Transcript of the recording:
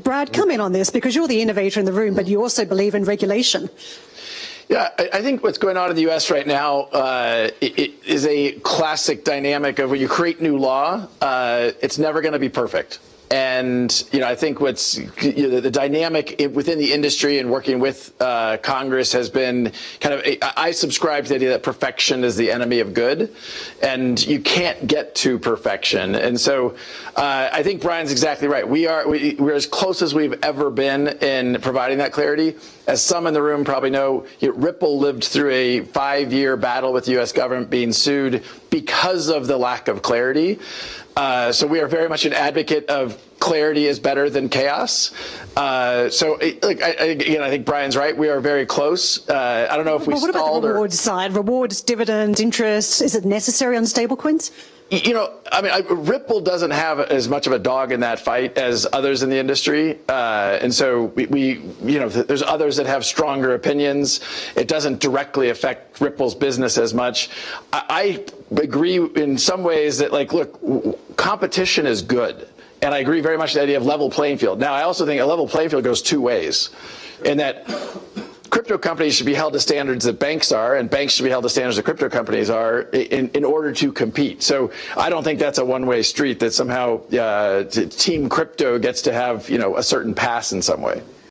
Brad, come in on this because you're the innovator in the room, but you also believe in regulation. Yeah, I think what's going on in the U.S. right now it is a classic dynamic of when you create new law, it's never going to be perfect. And, I think what's the dynamic within the industry and working with Congress has been kind of, I subscribe to the idea that perfection is the enemy of good, and you can't get to perfection. And so I think Brian's exactly right. We're as close as we've ever been in providing that clarity. As some in the room probably know, Ripple lived through a 5-year battle with the U.S. government being sued because of the lack of clarity. So we are very much an advocate of clarity is better than chaos. I think Brian's right. We are very close. I don't know if we stalled. What about the rewards side? Rewards, dividends, interest. Is it necessary on stablecoins? Ripple doesn't have as much of a dog in that fight as others in the industry, and so there's others that have stronger opinions. It doesn't directly affect Ripple's business as much. I agree in some ways that, look, competition is good, and I agree very much with the idea of level playing field. Now, I also think a level playing field goes two ways, in that crypto companies should be held to standards that banks are, and banks should be held to standards that crypto companies are in order to compete. So I don't think that's a one-way street that somehow Team Crypto gets to have, a certain pass in some way.